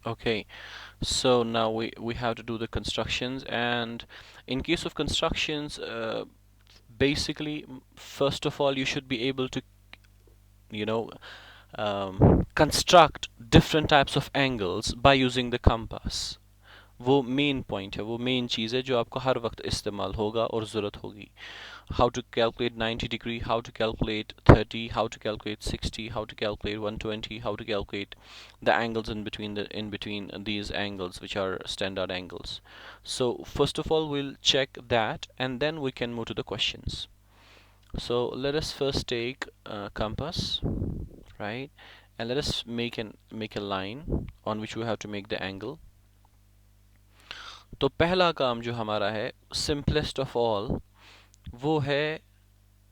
Okay, so now we have to do the constructions, and in case of constructions, basically, first of all, you should be able to, you know, construct different types of angles by using the compass. वो main point है, वो main चीज़ है जो आपको हर वक्त इस्तेमाल होगा और ज़रूरत होगी. How to calculate 90 degree, how to calculate 30, how to calculate 60, how to calculate 120, how to calculate the angles in between these angles, which are standard angles. So first of all, we'll check that, and then we can move to the questions. So let us first take compass, right, and let us make a line on which we have to make the angle. तो पहला काम जो हमारा है, simplest of all, वो है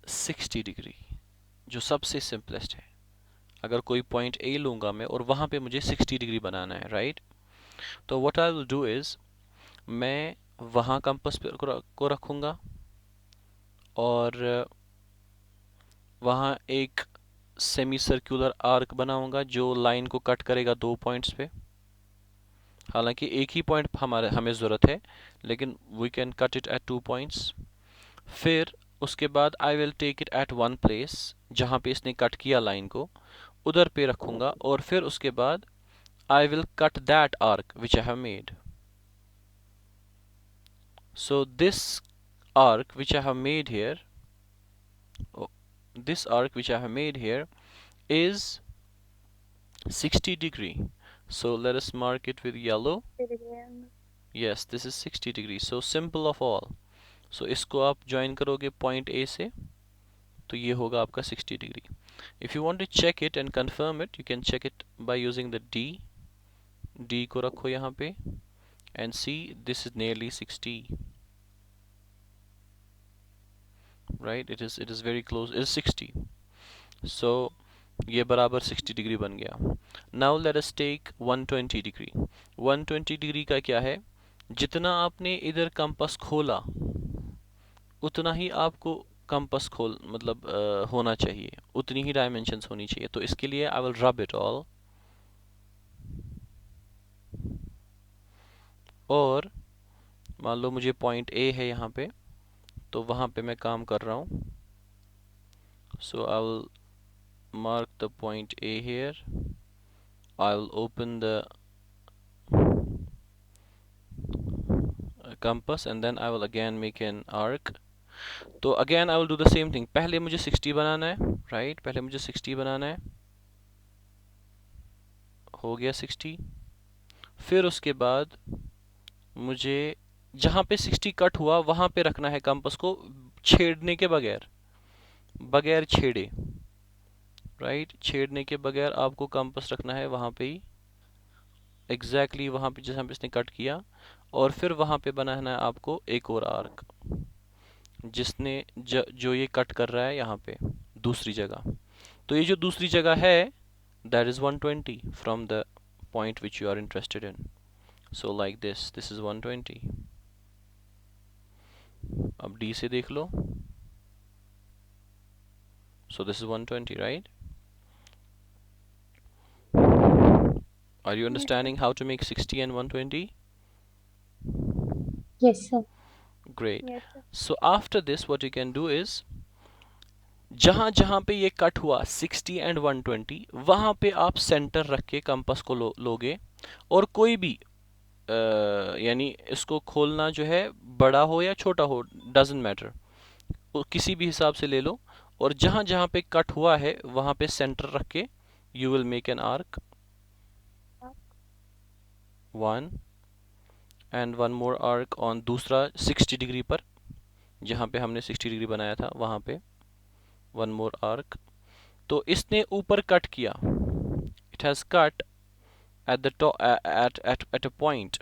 60 degree, जो सबसे सिंपलेस्ट है. अगर कोई पॉइंट ए लूँगा मैं और वहाँ पे मुझे 60 डिग्री बनाना है, राइट. तो what I will do is, मैं वहाँ कंपास को रखूँगा और वहाँ एक सेमी सर्कुलर आर्क बनाऊँगा जो लाइन को कट करेगा दो पॉइंट्स पे. हालांकि एक ही पॉइंट हमें ज़रूरत है, लेकिन we can cut it at 2 points. फिर उसके बाद I will take it at one place, जहाँ पे इसने कट किया लाइन को, उधर पे रखूँगा, और फिर उसके बाद I will cut that arc which I have made. So this arc which I have made here, oh, this arc which I have made here is 60 degree. So let us mark it with yellow. Yes, this is 60 degree. So simple of all. So इसको आप join करोगे point A से, तो ये होगा आपका 60 degree. If you want to check it and confirm it, you can check it by using the D. D को रखो यहाँ पे and see this is nearly 60. Right, it is very close, it is 60. So ये बराबर 60 degree बन गया. Now let us take 120 degree. 120 degree का क्या है, जितना आपने इधर कंपास खोला उतना ही आपको कंपास खोल मतलब होना चाहिए, उतनी ही डायमेंशंस होनी चाहिए. तो इसके लिए I will rub it all, और मान लो मुझे पॉइंट ए है यहाँ पे, तो वहाँ पे मैं काम कर रहा हूँ. So I will mark the point A here. I will open the compass and then I will again make an arc. तो again I will do the same thing. पहले मुझे 60 बनाना है, right? पहले मुझे 60 बनाना है. हो गया 60. फिर उसके बाद मुझे जहाँ पे 60 कट हुआ वहाँ पे रखना है कंपास को, छेड़ने के बगैर, बगैर छेड़े, राइट. छेड़ने के बगैर आपको कंपास रखना है वहाँ पे ही, एग्जैक्टली वहाँ पे जहाँ पे इसने कट किया. और फिर वहाँ पे बनाना है आपको एक और आर्क, जिसने जो ये कट कर रहा है यहाँ पे दूसरी जगह. तो ये जो दूसरी जगह है, that is 120 from the point which you are interested in. So like this is 120. अब D से देख लो. So this is 120, right? Are you understanding how to make 60 and 120? Yes, sir. Great. So after this what you can do is, जहां जहां पे ये cut हुआ 60 and 120, वहां पे आप सेंटर रख के कंपास को लोगे, और कोई भी यानी इसको खोलना जो है बड़ा हो या छोटा हो, डजेंट मैटर, किसी भी हिसाब से ले लो, और जहां जहां पे कट हुआ है वहां पे सेंटर रख के you will make an arc, one and one more arc on दूसरा 60 डिग्री पर, जहां पे हमने 60 डिग्री बनाया था वहां पे वन मोर आर्क. तो इसने ऊपर कट किया, it has cut at the top at a point.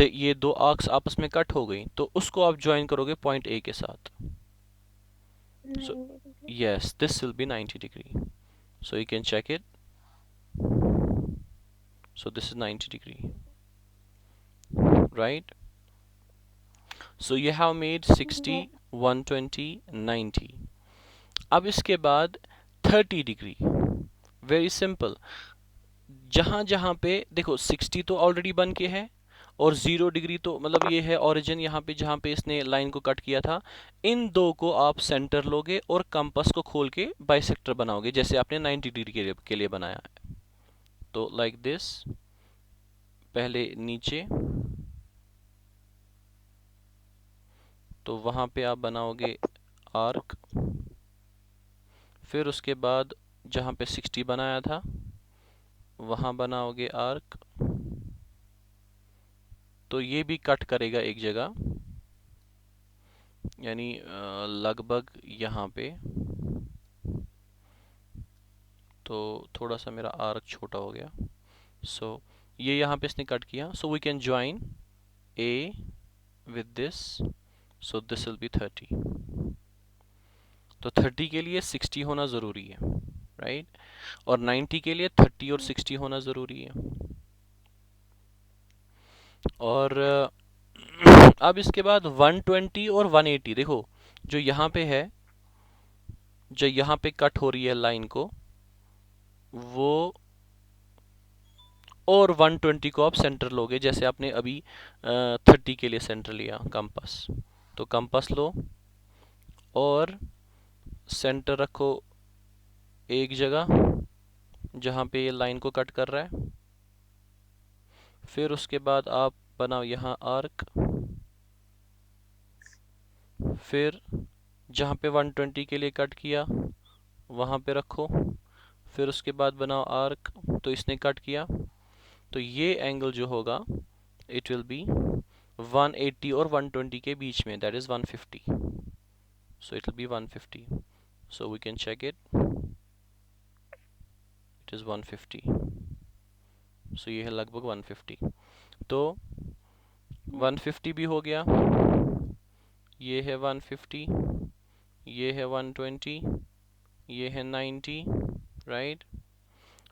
ये दो आर्क्स आपस में कट हो गई, तो उसको आप ज्वाइन करोगे पॉइंट ए के साथ. So yes, this will be 90 degree. So you can check it. So this is 90 degree, right? So you have made 60, 120, 90. अब इसके बाद 30 डिग्री, वेरी सिंपल. जहां जहां पे देखो 60 तो ऑलरेडी बन के है, और 0 डिग्री तो मतलब ये है ओरिजिन यहाँ पे जहाँ पे इसने लाइन को कट किया था। इन दो को आप सेंटर लोगे और कंपास को खोल के बाइसेक्टर बनाओगे, जैसे आपने 90 डिग्री के लिए बनाया है। तो लाइक दिस, पहले नीचे, तो वहां पे आप बनाओगे आर्क, फिर उसके बाद जहां पे 60 बनाया था वहां बनाओगे आर्क, तो ये भी कट करेगा एक जगह, यानी लगभग यहाँ पे। तो थोड़ा सा मेरा आर्क छोटा हो गया, सो ये यहाँ पे इसने कट किया, so we can join A with this, so this will be 30। तो 30 के लिए 60 होना ज़रूरी है, राइट, और 90 के लिए 30 और 60 होना ज़रूरी है। और अब इसके बाद 120 और 180, देखो जो यहाँ पे है, जो यहाँ पे कट हो रही है लाइन को, वो और 120 को आप सेंटर लोगे, जैसे आपने अभी 30 के लिए सेंटर लिया कंपास। तो कंपास लो और सेंटर रखो एक जगह जहाँ पे ये लाइन को कट कर रहा है, फिर उसके बाद आप बनाओ यहाँ आर्क, फिर जहाँ पे 120 के लिए कट किया वहाँ पे रखो, फिर उसके बाद बनाओ आर्क, तो इसने कट किया, तो ये एंगल जो होगा इट विल बी 180 और 120 के बीच में, that is 150, so it will be 150, so we can check it, it is 150, so ये है लगभग 150। तो 150 भी हो गया, ये है 150, ये है 120, ये है 90, राइट,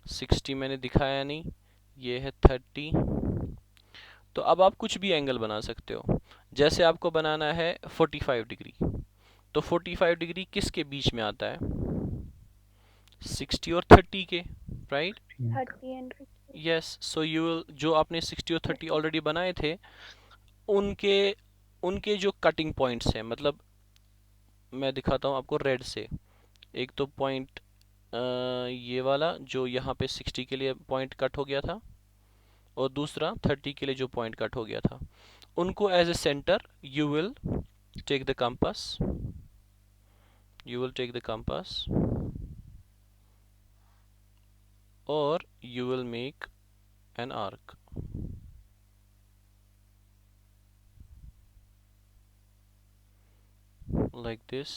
60 मैंने दिखाया नहीं, ये है 30। तो अब आप कुछ भी एंगल बना सकते हो, जैसे आपको बनाना है 45 डिग्री, तो 45 डिग्री किसके बीच में आता है, 60 और 30 के, right, 30 and 50. Yes, so you will, जो आपने 60 और 30 ऑलरेडी बनाए थे, उनके उनके जो कटिंग पॉइंट्स हैं, मतलब मैं दिखाता हूँ आपको रेड से, एक तो पॉइंट ये वाला जो यहाँ पे 60 के लिए पॉइंट कट हो गया था, और दूसरा 30 के लिए जो पॉइंट कट हो गया था, उनको as a centre you will take the compass, you will take the compass or you will make an arc, like this,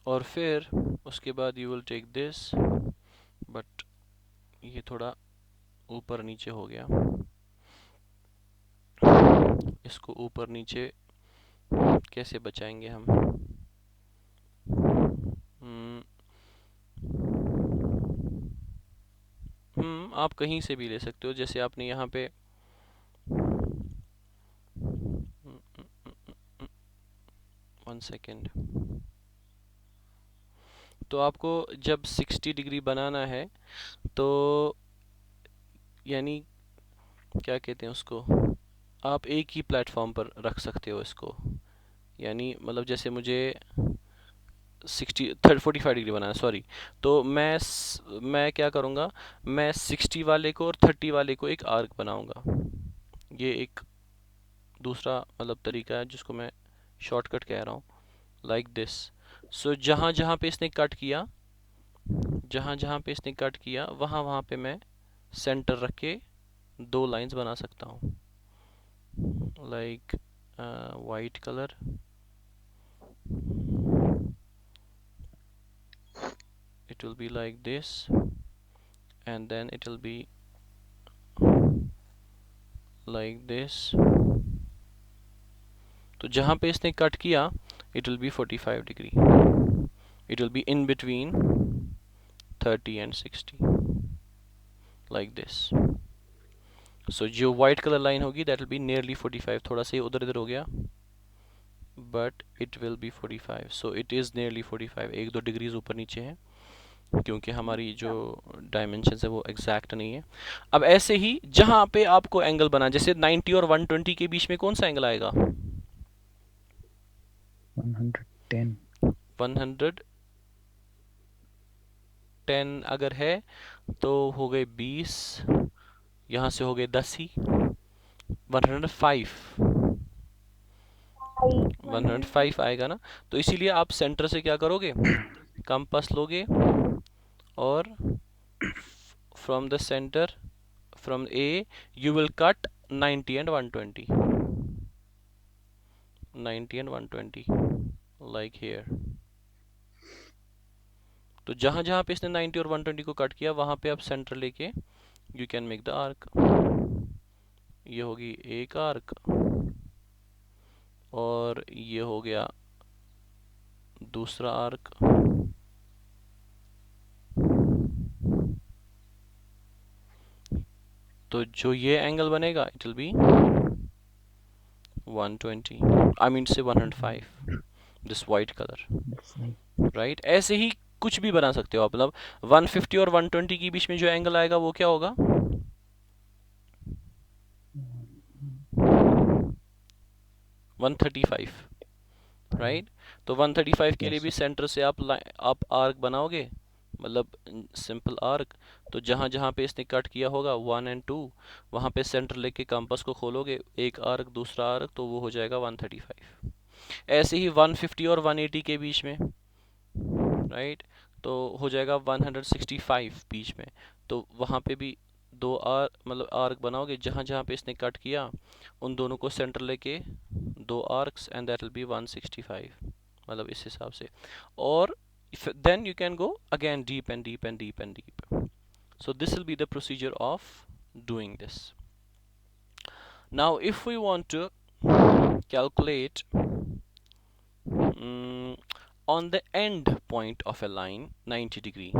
और फिर उसके बाद you will take this, but ये थोड़ा ऊपर नीचे हो गया, इसको ऊपर नीचे कैसे बचाएंगे हम, आप कहीं से भी ले सकते हो, जैसे आपने यहाँ पे 1 सेकेंड, तो आपको जब 60 डिग्री बनाना है तो यानी क्या कहते हैं उसको, आप एक ही प्लेटफॉर्म पर रख सकते हो इसको, यानी मतलब जैसे मुझे 45 डिग्री बनाना है, सॉरी, तो मैं क्या करूँगा, मैं 60 वाले को और 30 वाले को एक आर्क बनाऊँगा, ये एक दूसरा मतलब तरीका है जिसको मैं शॉर्टकट कह रहा हूँ, लाइक दिस। सो जहाँ जहाँ पे इसने कट किया, जहाँ जहाँ पे इसने कट किया वहाँ वहाँ पे मैं सेंटर रख के दो लाइंस बना सकता हूँ, like white colour, it will be like this, and then it will be like this, तो जहाँ पे इसने कट किया it will be 45 degree, it will be in between 30 and 60, like this, so जो white color line होगी that will be nearly 45, थोड़ा सा उधर इधर हो गया, but it will be 45, so it is nearly 45, एक दो डिग्रीज ऊपर नीचे है, क्योंकि हमारी जो डायमेंशन है वो एग्जैक्ट नहीं है। अब ऐसे ही जहां पे आपको एंगल बना, जैसे 90 और 120 के बीच में कौन सा एंगल आएगा? 110। 110 अगर है तो हो गए 20, यहाँ से हो गए 10 ही, 105। 105 आएगा ना। तो इसीलिए आप सेंटर से क्या करोगे, कंपास लोगे और from the centre, from A, you will cut 90 and 120, 90 and 120 like here. तो जहां जहां पे इसने 90 और 120 को कट किया वहां पे आप सेंटर लेके you can make the arc. ये होगी एक आर्क और ये हो गया दूसरा आर्क। तो जो ये एंगल बनेगा it will B 120, I mean से 105, this white colour, That's nice. Right. ऐसे ही कुछ भी बना सकते हो आप, मतलब 150 और 120 के बीच में जो एंगल आएगा वो क्या होगा? 135, राइट। तो 135 के लिए Yes. भी सेंटर से आप आर्क बनाओगे, मतलब सिंपल आर्क। तो जहां जहां पे इसने कट किया होगा 1 एंड 2, वहां पे सेंटर लेके कंपास को खोलोगे, एक आर्क दूसरा आर्क, तो वो हो जाएगा 135। ऐसे ही 150 और 180 के बीच में, राइट, तो हो जाएगा 165 बीच में। तो वहाँ पे भी दो मतलब आर्क बनाओगे, जहाँ जहाँ पे इसने कट किया उन दोनों को सेंटर लेके दो arcs, and that will be 165, मतलब इस हिसाब से। और then you can go again deep and deep and deep and deep. So this will be the procedure of doing this. Now if we want to calculate on the end point of a line 90 degree,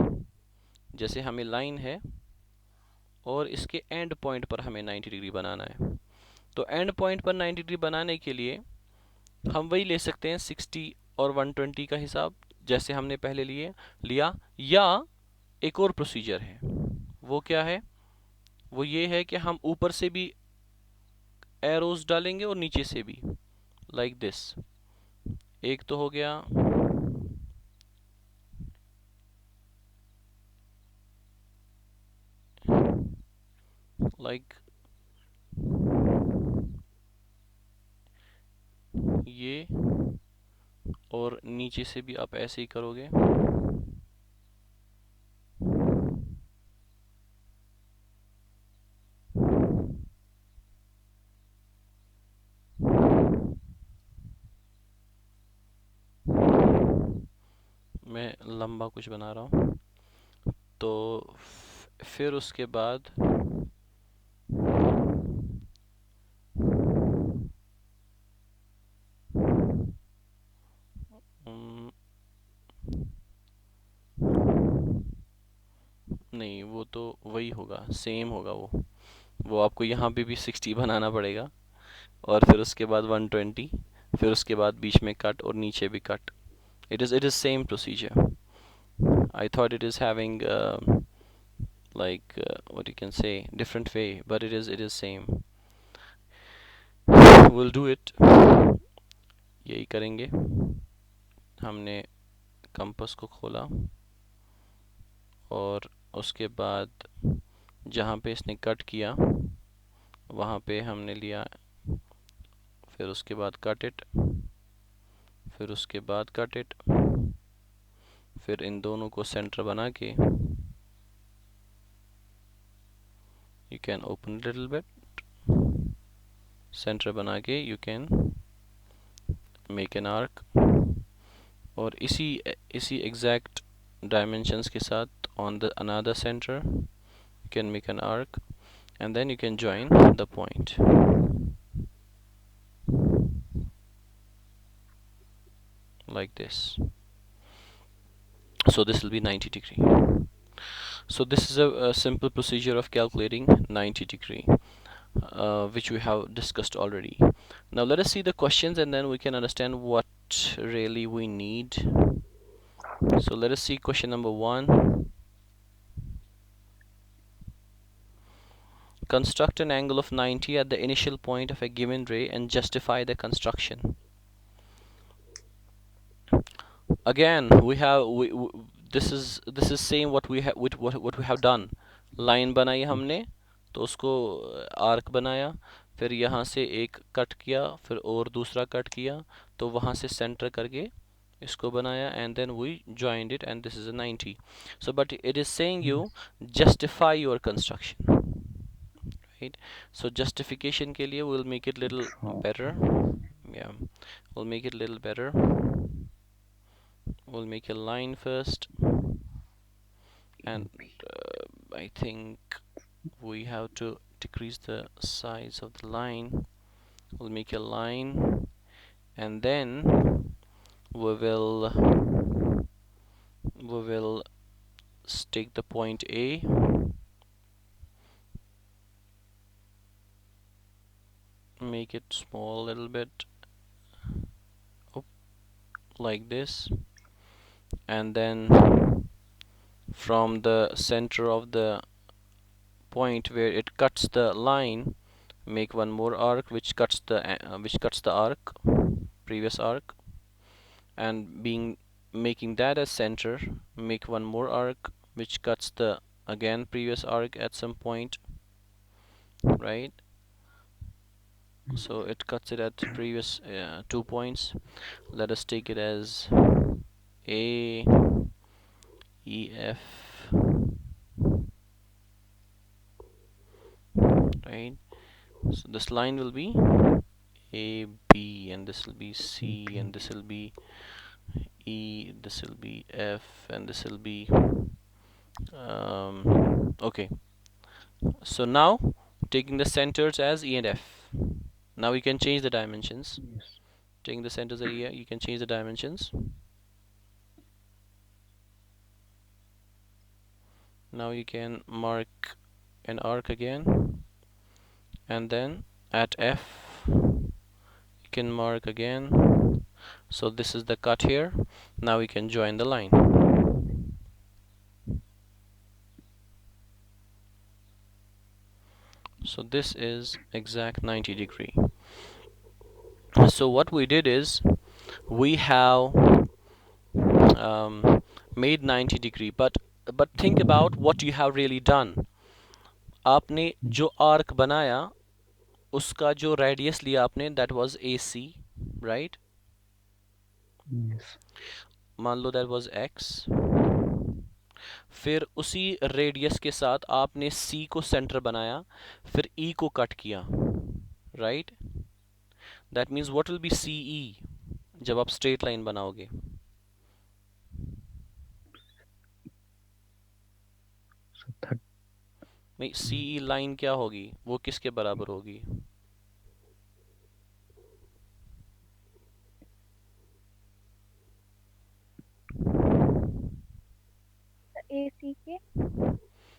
जैसे हमें line है और इसके and point पर हमें 90 degree बनाना है। तो and point पर 90 डिग्री बनाने के लिए हम वही ले सकते हैं 60 और 120 का हिसाब, जैसे हमने पहले लिया, या एक और प्रोसीजर है। वो क्या है? वो ये है कि हम ऊपर से भी एरोज डालेंगे और नीचे से भी, लाइक दिस। एक तो हो गया लाइक ये, और नीचे से भी आप ऐसे ही करोगे। मैं लंबा कुछ बना रहा हूँ। तो फिर उसके बाद नहीं, वो तो वही होगा, सेम होगा वो आपको यहाँ पे भी 60 बनाना पड़ेगा, और फिर उसके बाद 120, फिर उसके बाद बीच में कट और नीचे भी cut. It is same procedure. I thought it is having like what you can say different way, but it is same. We'll do it. यही करेंगे। हमने कंपास को खोला और उसके बाद जहाँ पे इसने कट किया वहाँ पे हमने लिया, फिर उसके बाद कट इट, फिर उसके बाद कट इट, फिर इन दोनों को सेंटर बना के you can open little bit, centre बना के you can make an arc, और इसी एग्जैक्ट डायमेंशंस के साथ on the another centre you can make an arc, and then you can join the point like this. So this will be 90 degree. So this is a simple procedure of calculating 90 degree, which we have discussed already. Now let us see the questions and then we can understand what really we need So let us see question number 1. Construct an angle of 90 at the initial point of a given ray and justify the construction. Again, this is same what we have what we have done. Line बनाई हमने, तो उसको arc बनाया, फिर यहाँ से एक cut किया, फिर और दूसरा कट किया, तो वहाँ से सेंटर करके इसको बनाया, and then we joined it, and this is a 90. So but it is saying you justify your construction, right? So justification के लिए we'll make it little better. Yeah, we'll make it little better. We'll make a line first, and I think we have to decrease the size of the line. We'll make a line, and then we will take the point A, make it small a little bit, like this, and then from the center of the point where it cuts the line, make one more arc which cuts the arc, previous arc, and making that as center, make one more arc which cuts the again previous arc at some point, right? So it cuts it at previous 2 points. Let us take it as A, E, F, right? So this line will be A, B, and this will be C, and this will be E, this will be F, and this will be okay. So now taking the centers as E and F, now we can change the dimensions. Taking the centers as E, you can change the dimensions. Now you can mark an arc again, and then at F you can mark again. So this is the cut here. Now we can join the line. So this is exact 90 degree. So what we did is we have made 90 degree, but think about what you have really done. आपने जो arc बनाया उसका जो radius लिया आपने, that was AC, right? Yes. मान लो that was X. फिर उसी रेडियस के साथ आपने C को सेंटर बनाया, फिर E को कट किया, right? That means what will be CE जब आप स्ट्रेट लाइन बनाओगे? So नहीं, CE लाइन क्या होगी, वो किसके बराबर होगी? AC के?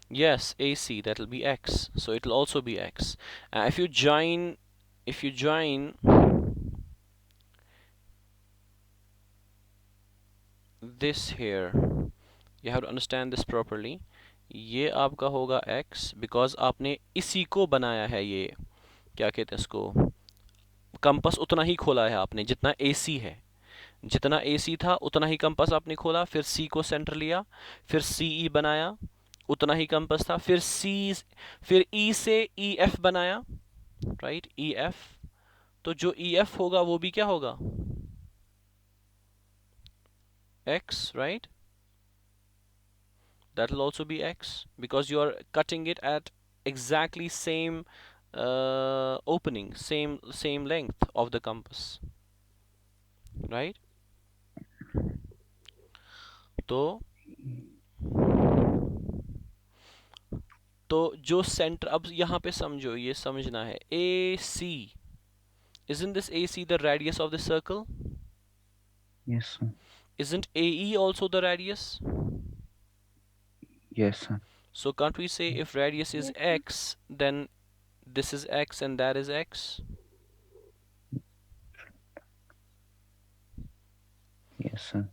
Yes, AC, that will be X, so it will also be X. If you join this here, you have to understand this properly. ये आपका होगा X because आपने इसी को बनाया है, ये क्या कहते हैं इसको, कंपास उतना ही खोला है आपने जितना AC है, जितना AC था उतना ही कंपास आपने खोला, फिर C को सेंटर लिया, फिर CE बनाया, उतना ही कंपास था, फिर E से EF बनाया, राइट? EF, तो जो EF होगा वो भी क्या होगा? X, right? That will also be X because you are cutting it at exactly same opening, same length of the compass, right? तो जो सेंटर, अब यहाँ पे समझो, ये समझना है, AC, isn't this AC the radius of the circle? yes, sir. Isn't AE also the radius? Yes, sir. So can't we say if radius is Yes, sir. X, then this is X and that is X? Yes, sir.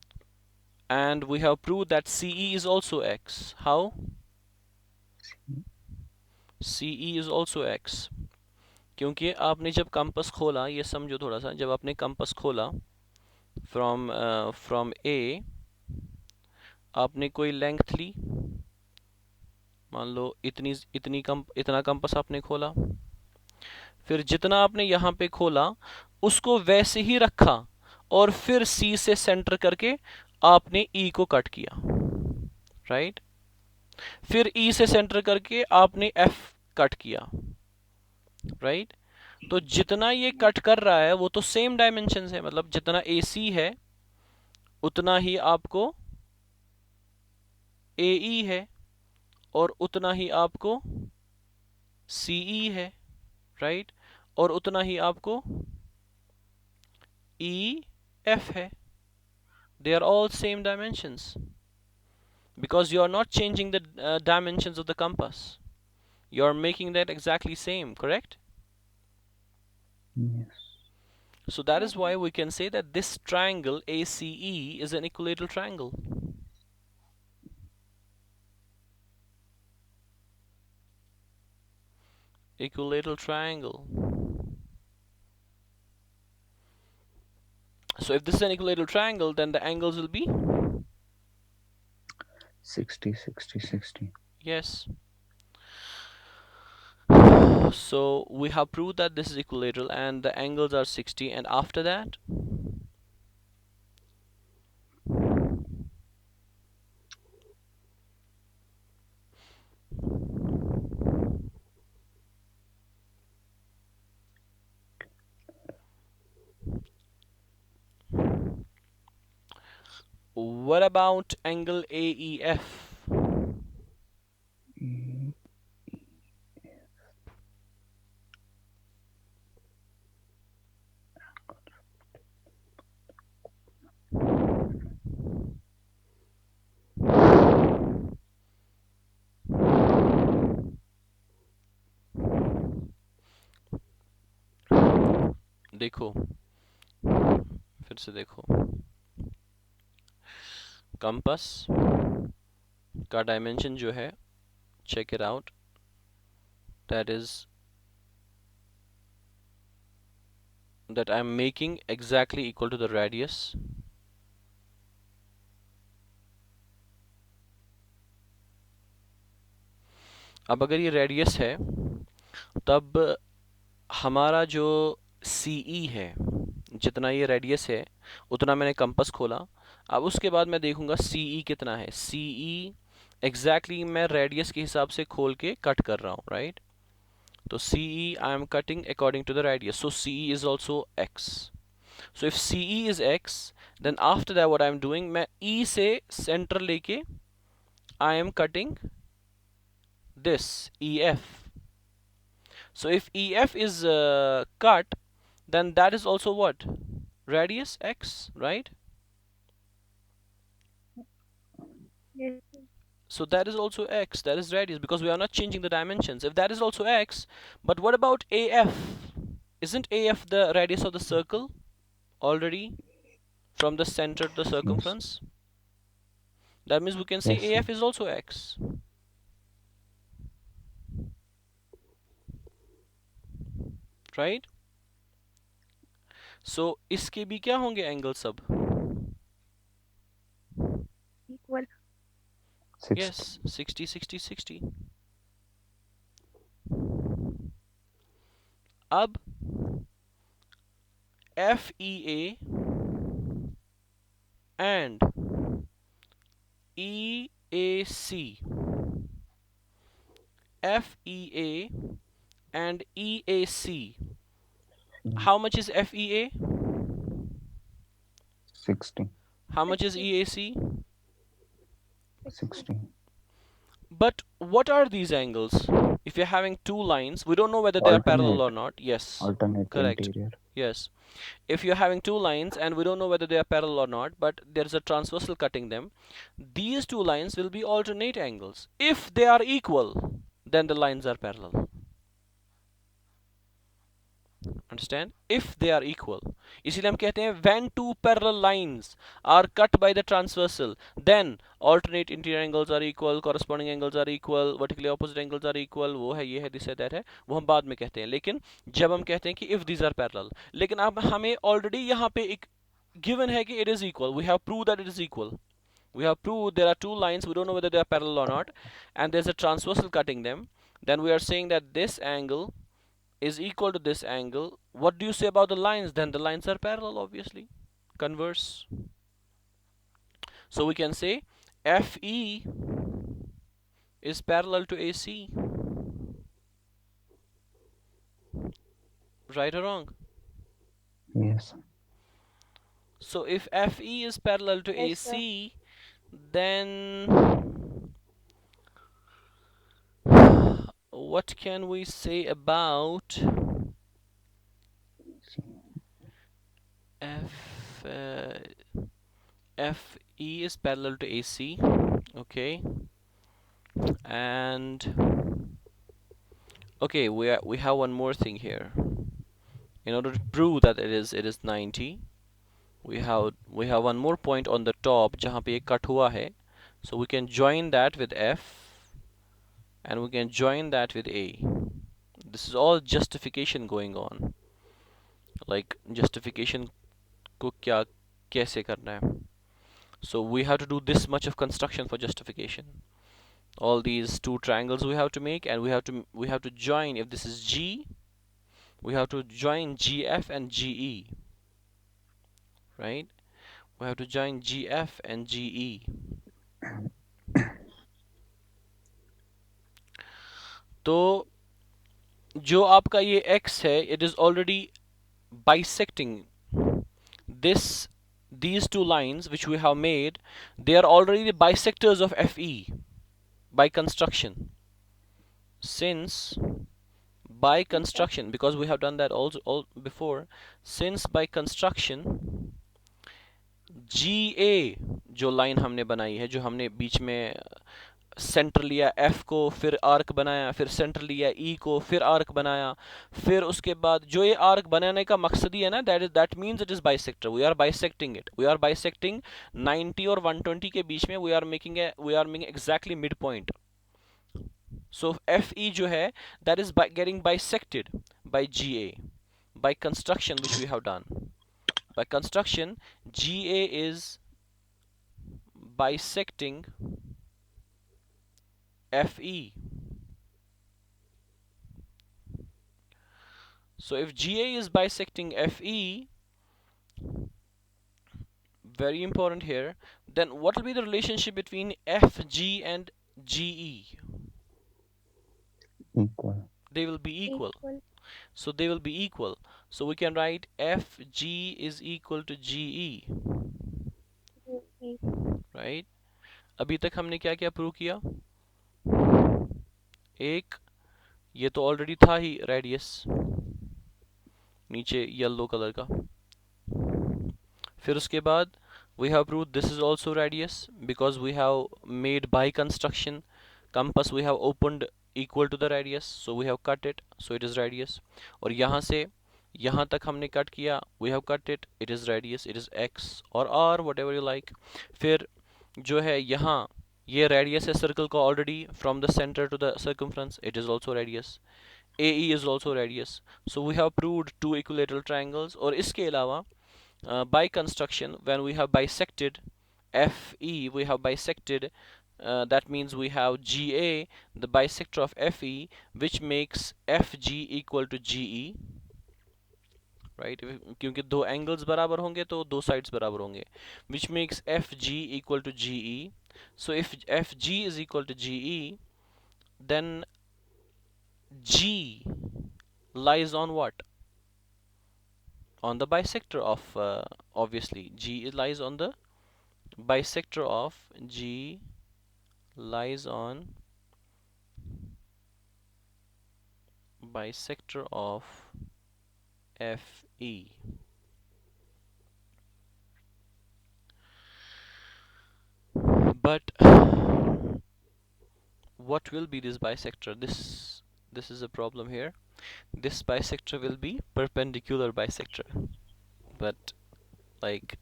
and we have proved that CE is also x. How? CE is also x. क्योंकि आपने जब compass खोला, ये समझो थोड़ा सा, जब आपने कंपास खोला फ्रॉम ए, आपने कोई लेंथ ली, मान लो इतना कंपास आपने खोला, फिर जितना आपने यहाँ पे खोला उसको वैसे ही रखा और फिर सी से सेंटर करके आपने ई को कट किया, राइट? फिर ई से सेंटर करके आपने एफ कट किया, राइट? तो जितना ये कट कर रहा है वो तो सेम डायमेंशन है, मतलब जितना ए सी है उतना ही आपको ए ई है और उतना ही आपको सी ई है, राइट? और उतना ही आपको ई एफ है. They are all same dimensions because you are not changing the dimensions of the compass. You are making that exactly same, correct? Yes. So that is why we can say that this triangle ACE is an equilateral triangle. Equilateral triangle. So if this is an equilateral triangle, then the angles will be 60, 60, 60. yes. So we have proved that this is equilateral and the angles are 60, and after that what about angle AEF? E- देखो, फिर से देखो, compass का dimension जो है, check it out, that I'm making exactly equal to the radius. अब अगर ये रेडियस है तब हमारा जो CE है, जितना ये रेडियस है उतना मैंने कंपास खोला. अब उसके बाद मैं देखूंगा CE कितना है. CE एग्जैक्टली मैं रेडियस के हिसाब से खोल के कट कर रहा हूँ, राइट? तो CE I am cutting according to the radius, so CE is also x. So if CE is x, then after that what I am doing, मैं E से सेंटर लेके I am cutting this EF. So if EF is cut, then that is also what? Radius x, right? Yes. So that is also x, that is radius, because we are not changing the dimensions. If that is also x, but what about AF? Isn't AF the radius of the circle already from the center to the Yes. circumference? That means we can say Yes, sir. AF is also x. Right? So इसके भी क्या होंगे angle सब? Equal. 60. Yes, 60, 60, 60. अब FEA and EAC, FEA and EAC, how much is FEA? 60. How much is EAC? 60. But what are these angles? If you're having two lines, we don't know whether they are parallel or Alternate. not. Yes, Alternate correct. interior. Yes. If you're having two lines and we don't know whether they are parallel or not, but there's a transversal cutting them, these two lines will be alternate angles. If they are equal, then the lines are parallel. Understand? If they are equal. इसीलिए हम कहते हैं when two parallel lines are cut by the transversal, then alternate interior angles are equal, corresponding angles are equal, vertically opposite angles are equal. वो है, ये है, this है, that है, वो हम बाद में कहते हैं. लेकिन जब हम कहते हैं कि if these are parallel, लेकिन अब हमें already यहाँ पे एक given है कि it is equal, we have proved that it is equal. We have proved there are two lines, we don't know whether they are parallel or not, and there's a transversal cutting them. Then we are saying that this angle is equal to this angle. What do you say about the lines? Then the lines are parallel, obviously. Converse. So we can say FE is parallel to AC. Right or wrong? Yes. So if FE is parallel to Yes, sir. AC, then what can we say about F? FE is parallel to AC. Okay, and okay, we have one more thing here. In order to prove that it is 90, we have one more point on the top जहाँ पे ये cut हुआ है. So we can join that with F, and we can join that with A. This is all justification going on. Like justification को क्या कैसे करना है. So we have to do this much of construction for justification. All these two triangles we have to make, and we have to join. If this is G, we have to join GF and GE, right? We have to join GF and GE. तो जो आपका ये x है, it is already bisecting this these two lines which we have made. They are already the bisectors of FE by construction. Since by construction, because we have done that also all before, since by construction GA जो line हमने बनाई है, जो हमने बीच में centre लिया F को, फिर आर्क बनाया, फिर सेंटर लिया E को, फिर आर्क बनाया, फिर उसके बाद जो ये आर्क बनाने का मकसद ही है ना, that means it is bisector. We are bisecting it. We are bisecting 90 और 120 के बीच में. We are making exactly midpoint. So FE जो है, that is getting bisected by GA by construction which we have done. By construction, GA is bisecting FE. So if GA is bisecting FE, very important here, then what will be the relationship between FG and GE? Equal. They will be equal. Equal. So they will be equal. So we can write FG is equal to GE, GE. right? अभी तक हमने क्या क्या prove किया? एक, ये तो already था ही, रेडियस नीचे येलो कलर का. फिर उसके बाद we have proved this is also radius because we have made by construction compass we have opened equal to the radius, so we have cut it, so it is radius. और यहाँ से यहाँ तक हमने कट किया, we have cut it, it is radius, it is x or r whatever you like. फिर जो है यहाँ ये radius है circle का already from the center to the circumference, it is also radius. AE is also radius. So we have proved two equilateral triangles. और इसके अलावा by construction, when we have bisected FE, we have bisected, that means we have GA, the bisector of FE, which makes FG equal to GE, right? क्योंकि दो angles बराबर होंगे तो दो sides बराबर होंगे, which makes FG equal to GE. So if FG is equal to GE, then G lies on what? On the bisector of obviously G lies on the bisector of G lies on bisector of FE. But what will be this bisector? This is a problem here. this bisector will be perpendicular bisector. But like,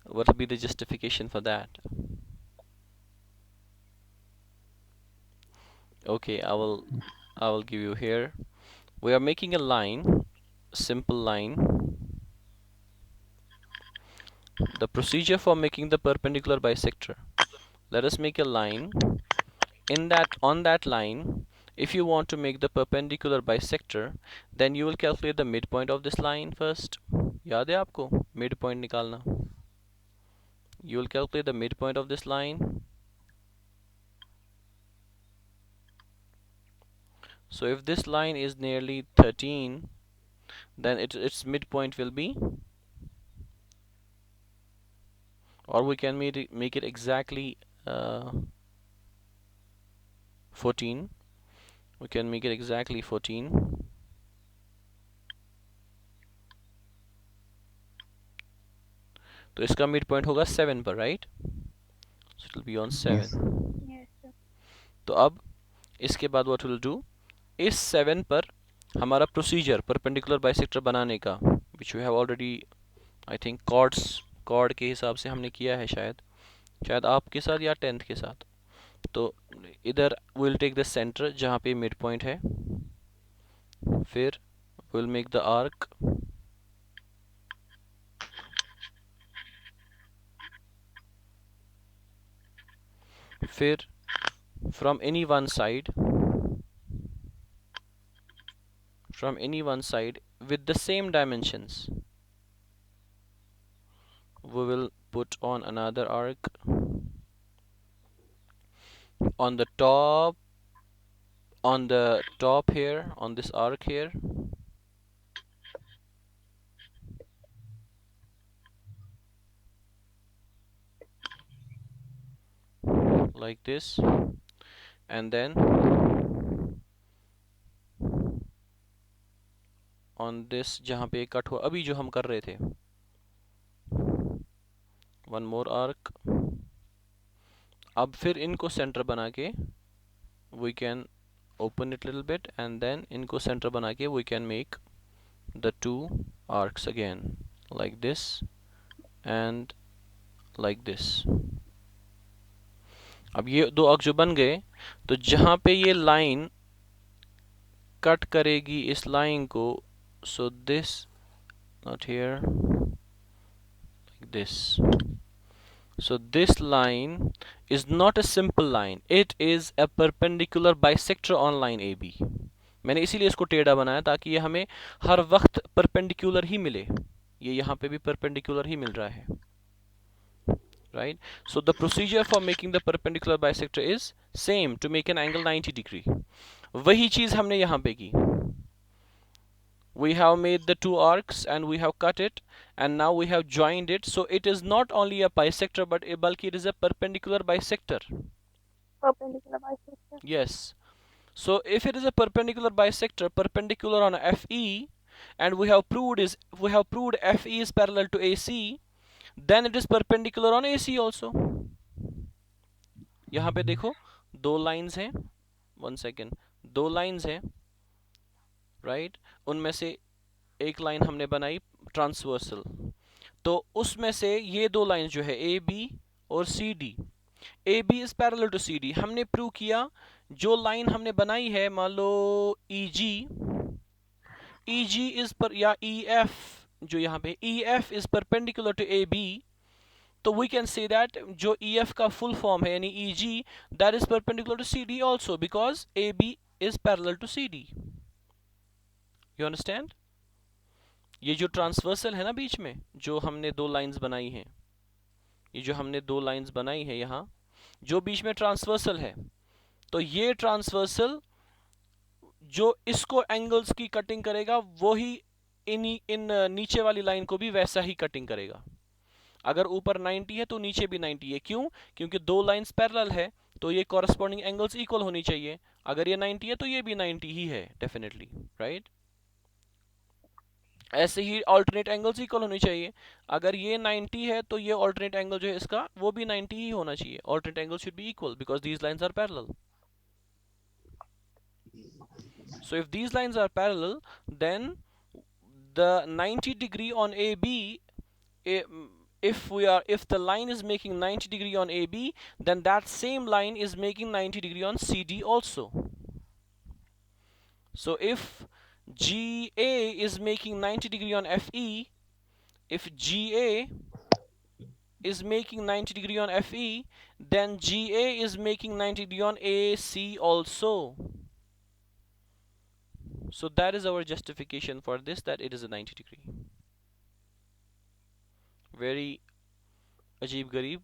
what will be the justification for that? Okay, I will give you here. We are making a line, simple line. The procedure for making the perpendicular bisector. Let us make a line. On that line, if you want to make the perpendicular bisector, then you will calculate the midpoint of this line first. याद है आपको midpoint निकालना? You will calculate the midpoint of this line. So if this line is nearly 13, then its midpoint will be, or we can make it exactly 14. We can make it exactly 14. तो इसका mid point होगा 7 पर, right? So it will be on 7. Yes. Yes, sir. तो अब इसके बाद what will do, इस 7 पर हमारा प्रोसीजर परपेंडिकुलर बाइसेक्टर बनाने का, which we have already I think chord के हिसाब से हमने किया है, शायद आपके साथ या 10th के साथ. तो इधर विल टेक द सेंटर जहाँ पे मिड पॉइंट है, फिर विल मेक द आर्क, फिर from any one side with the same dimensions we will put on another arc on the top here, on this arc here, like this, and then on this जहाँ पे cut हुआ अभी जो हम कर रहे थे, one more arc. अब फिर इनको सेंटर बना के we can open it little bit, and then इनको सेंटर बना के we can make the two arcs again, like this and like this. अब ये दो आर्क जो बन गए, तो जहाँ पे ये लाइन कट करेगी इस लाइन को, so this, not here, like this. So this line is not a simple line, it is a perpendicular bisector on line AB. मैंने इसीलिए इसको टेढ़ा बनाया ताकि ये हमें हर वक्त परपेंडिकुलर ही मिले. ये यहाँ पे भी परपेंडिकुलर ही मिल रहा है, right? So the procedure for making the perpendicular bisector is same, to make an angle 90 degree. वही चीज हमने यहाँ पे की. We have made the two arcs and we have cut it, and now we have joined it, so it is not only a bisector but balki it is a perpendicular bisector. Perpendicular bisector. Yes. So if it is a perpendicular bisector, perpendicular on FE, and we have proved FE is parallel to AC, then it is perpendicular on AC also. यहाँ पे देखो दो lines हैं, 1 second, दो lines हैं, right? उनमें से एक लाइन हमने बनाई ट्रांसवर्सल, तो उसमें से ये दो लाइन जो है ए बी और C D, A B is parallel to C D. हमने प्रूव किया जो लाइन हमने बनाई है, मान लो ई जी इज पर, या ई एफ, जो यहाँ पे E F is perpendicular to A B, तो वी कैन से दैट जो ई एफ का फुल फॉर्म है यानी E G, that is perpendicular to C D also, because A B is parallel to C D. You understand? ये जो transversal है ना बीच में, जो हमने दो लाइंस बनाई हैं, ये जो हमने दो लाइंस बनाई है यहाँ, जो बीच में ट्रांसवर्सल है, तो ये ट्रांसवर्सल जो इसको एंगल्स की कटिंग करेगा वो ही इन नीचे वाली लाइन को भी वैसा ही कटिंग करेगा. अगर ऊपर 90 है तो नीचे भी 90 है. क्यों? क्योंकि दो लाइंस पैरेलल है, तो ये कॉरस्पॉन्डिंग एंगल्स इक्वल होनी चाहिए. अगर ये 90 है तो ये भी 90 ही है डेफिनेटली, राइट? ऐसे ही ऑल्टरनेट एंगल्स इक्वल होने चाहिए. अगर ये 90 है तो ये ऑल्टरनेट एंगल जो है इसका वो भी 90 ही होना चाहिए. Alternate angle should be equal because these lines are parallel. So if these lines are parallel, then the 90 degree on AB, if the line is making 90 degree on AB, then that same line is making 90 degree on CD also. So if GA is making 90 degree on FE, if GA is making 90 degree on FE, then GA is making 90 degree on AC also. So that is our justification for this, that it is a 90 degree. Very ajeeb garib,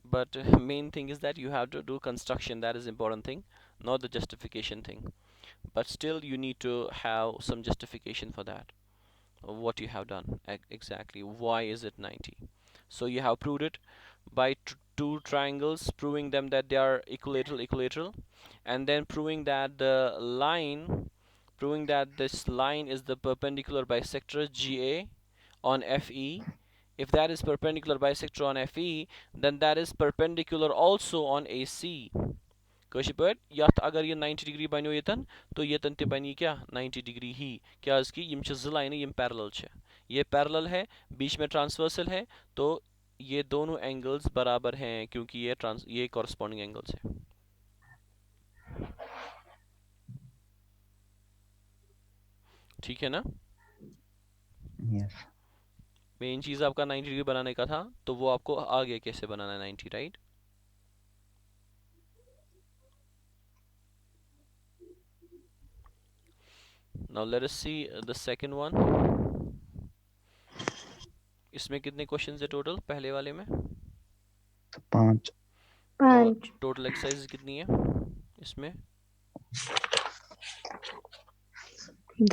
but main thing is that you have to do construction. That is important thing, not the justification thing. But still you need to have some justification for that, what you have done exactly, why is it 90. So you have proved it by two triangles, proving them that they are equilateral, and then proving that this line is the perpendicular bisector GA on FE. If that is perpendicular bisector on FE, then that is perpendicular also on AC. कशी पर यत अगर ये 90 degree बनो यतन, तो यतन ते बनी क्या 90 डिग्री ही, क्या इसकी यम छ ज लाइन यम पैरेलल छ, ये पैरेलल है, बीच में ट्रांसवर्सल है, तो ये दोनों एंगल्स बराबर हैं क्योंकि ये कॉरस्पॉन्डिंग एंगल्स है. ठीक है ना. Yes. मेन चीज आपका 90 डिग्री बनाने का था, तो वो आपको आगे कैसे बनाना है 90, right. Now let us see the second one. इसमें कितने क्वेश्चंस है टोटल पहले वाले में? 5. और टोटल एक्सरसाइज कितनी है इसमें?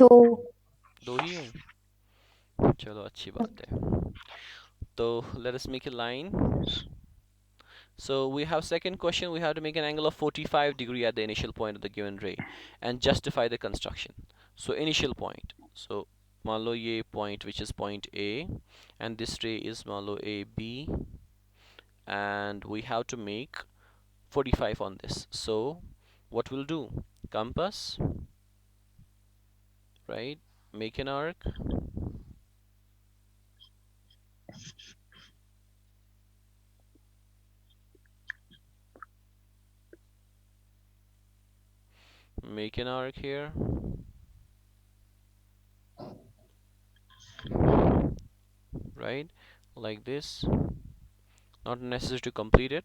2 ही है. चलो अच्छी बात है. तो let us make a line. So we have second question, we have to make an angle of 45 degree at the initial point of the given ray and justify the construction. So initial point, so मान लो ये point which is point A, and this ray is मान लो AB, and we have to make 45 on this. So what we'll do, compass, right, make an arc, make an arc here, right, like this. Not necessary to complete it.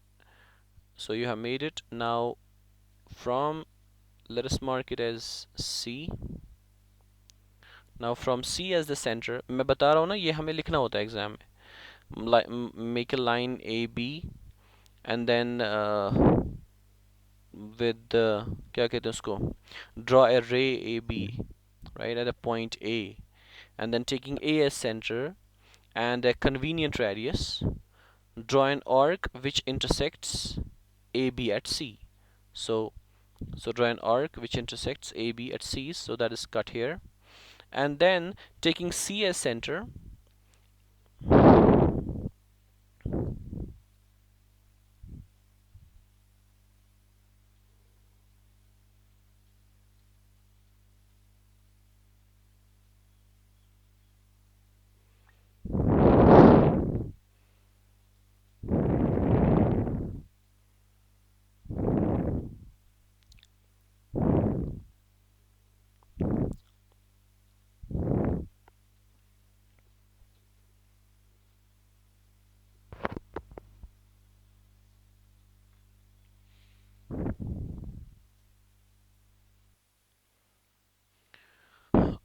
So you have made it. Now from, let us mark it as C. Now from C as the center, मैं बता रहा हूँ ना, ये हमें लिखना होता है एग्जाम में. Make a line AB, and then with क्या कहते हैं उसको, draw a ray AB, right, at a point A, and then taking A as center and a convenient radius, draw an arc which intersects AB at C. So draw an arc which intersects AB at C, so that is cut here, and then taking C as center,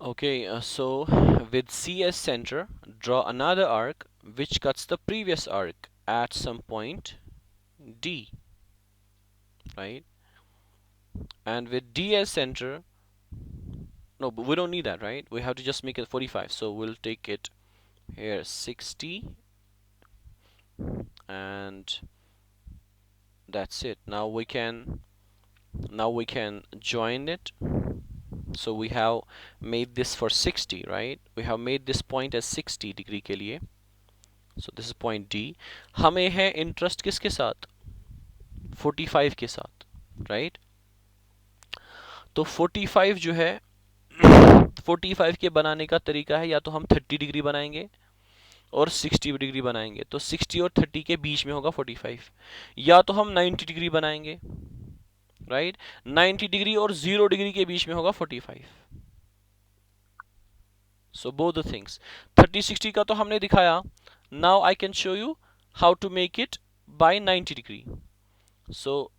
okay, so with C as center, draw another arc which cuts the previous arc at some point D, right, and with D as center, no, but we don't need that, right, we have to just make it 45, so we'll take it here 60, and that's it. Now we can join it. So we have made this for 60, right, we have made this point as 60 degree के लिए. So this is point D. हमें है interest किसके साथ, 45 के साथ, right. तो 45 जो है 45 के बनाने का तरीका है, या तो हम 30 डिग्री बनाएंगे और 60 डिग्री बनाएंगे, तो 60 और 30 के बीच में होगा 45, या तो हम 90 डिग्री बनाएंगे, राइट, 90 डिग्री और 0 डिग्री के बीच में होगा 45। सो बोथ द थिंग्स, 30 60 का तो हमने दिखाया, now I can show you how to make it by 90 डिग्री। सो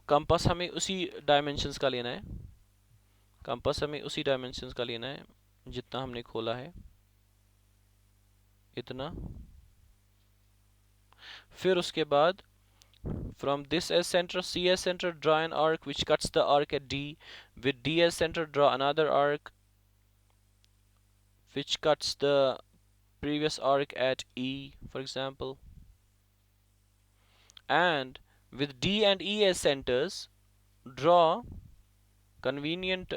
कंपास हमें उसी डायमेंशंस का लेना है, कंपास हमें उसी डायमेंशंस का लेना है जितना हमने खोला है, इतना। फिर उसके बाद from this as center, C as center, draw an arc which cuts the arc at D. With D as center, draw another arc which cuts the previous arc at E, for example. And with D and E as centers, draw convenient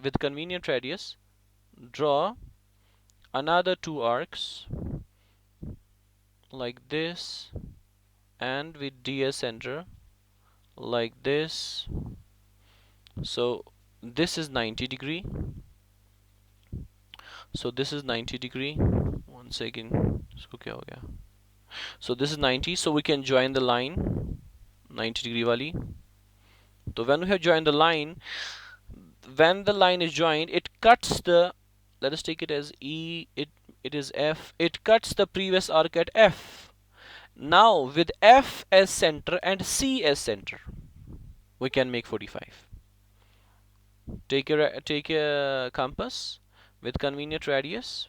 with convenient radius, draw another two arcs like this, and with D as center like this. So this is 90 degree, so this is 90 degree. One second, इसको क्या हो गया? So this is 90, so we can join the line 90 degree wali. So when we have joined the line, when the line is joined, it cuts the, let us take it as E, it is F, it cuts the previous arc at F. Now with F as center and C as center, we can make 45. Take a compass with convenient radius,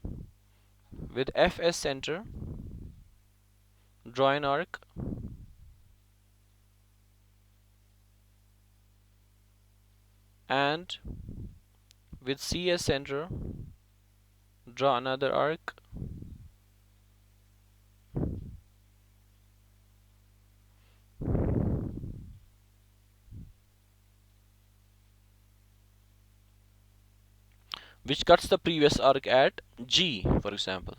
with F as center, draw an arc, and with C as center, draw another arc, which cuts the previous arc at G, for example.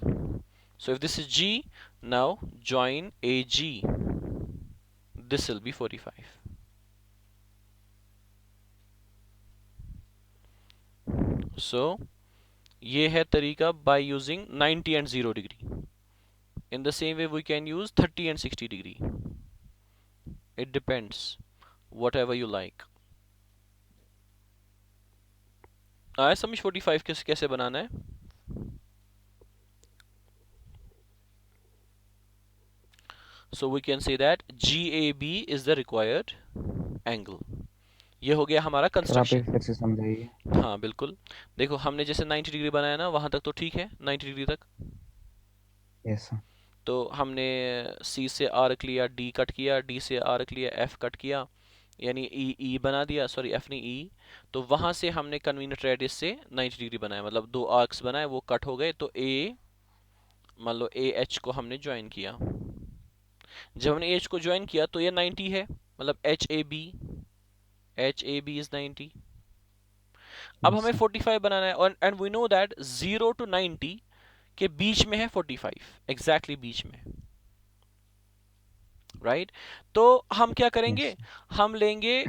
So if this is G, now join AG. This will be 45. So ये है तरीका by using 90 and 0 degree. In the same way we can use 30 and 60 degree. It depends, whatever you like. आया समझ 45 कैसे बनाना है? So we can say that GAB is the required angle. ये हो गया हमारा सर आप कंस्ट्रक्शन। एक फिर से समझाइए। हाँ बिल्कुल, देखो हमने जैसे 90 डिग्री बनाया ना, वहां तक तो ठीक है, 90 डिग्री तक। Yes sir. तो हमने C से आर्क लिया, D कट किया, D से आर्क लिया, F कट किया, यानी E बना दिया, सॉरी F नहीं E। तो वहां से हमने कन्वीनियंट रेडियस से 90 डिग्री बनाया, मतलब दो आर्क्स बनाए, वो कट हो गए, तो A, मान लो AH को हमने ज्वाइन किया। जब हमने AH को ज्वाइन किया तो ये 90 है, मतलब HAB is 90। अब हमें 45 बनाना है, और and we know that 0 to 90 के बीच में है 45, एग्जैक्टली बीच में, राइट। तो हम क्या करेंगे, हम लेंगे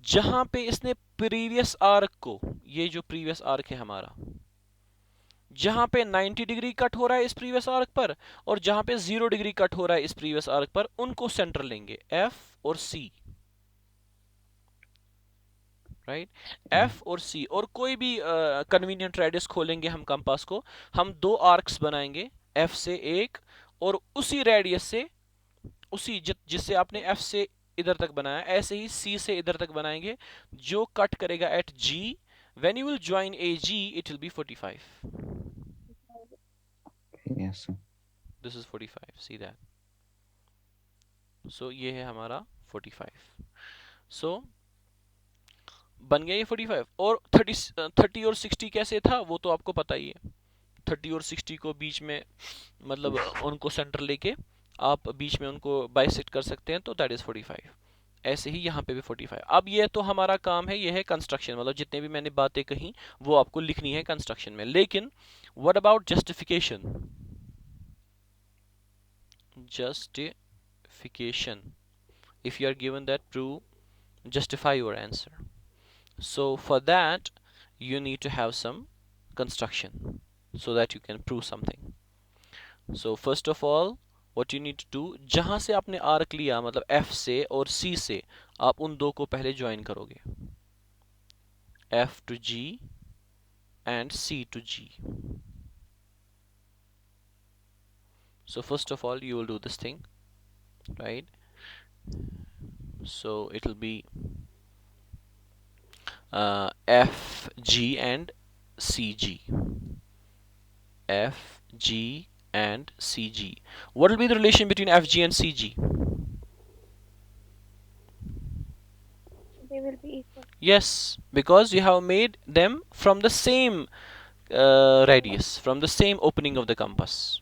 जहां पे इसने प्रीवियस आर्क को, ये जो प्रीवियस आर्क है हमारा, जहां पे 90 डिग्री कट हो रहा है इस प्रीवियस आर्क पर, और जहां पे 0 डिग्री कट हो रहा है इस प्रीवियस आर्क पर, उनको सेंटर लेंगे, F और C, राइट, F और C, और कोई भी कन्वीनियंट रेडियस खोलेंगे हम कंपास को, हम दो आर्क्स बनाएंगे, F से एक, और उसी रेडियस से, उसी जिससे आपने F से इधर तक बनाया, ऐसे ही C से इधर तक बनाएंगे, जो कट करेगा eight G। When you will join AG, it will be 45. Yes sir. This is 45. See that? So ये है हमारा 45. So बन गया ये 45। और 30 और 60 कैसे था वो तो आपको पता ही है। 30 और 60 को बीच में, मतलब उनको सेंटर लेके आप बीच में उनको बाइसेक्ट कर सकते हैं, तो दैट इज 45। ऐसे ही यहाँ पे भी 45। अब ये तो हमारा काम है, ये है कंस्ट्रक्शन, मतलब जितने भी मैंने बातें कही वो आपको लिखनी है कंस्ट्रक्शन में। लेकिन what about justification? Justification. If you are given that, prove justify your answer. So for that, you need to have some construction so that you can prove something. So first of all, what you need to do, जहां से आपने arc लिया मतलब F से और C से, आप उन दो को पहले ज्वाइन करोगे, F to G and C to G. So first of all, you will do this thing, right? So it will be F, G and CG. F, G and CG. What will be the relation between F, G and CG? They will be equal. Yes, because you have made them from the same radius, from the same opening of the compass.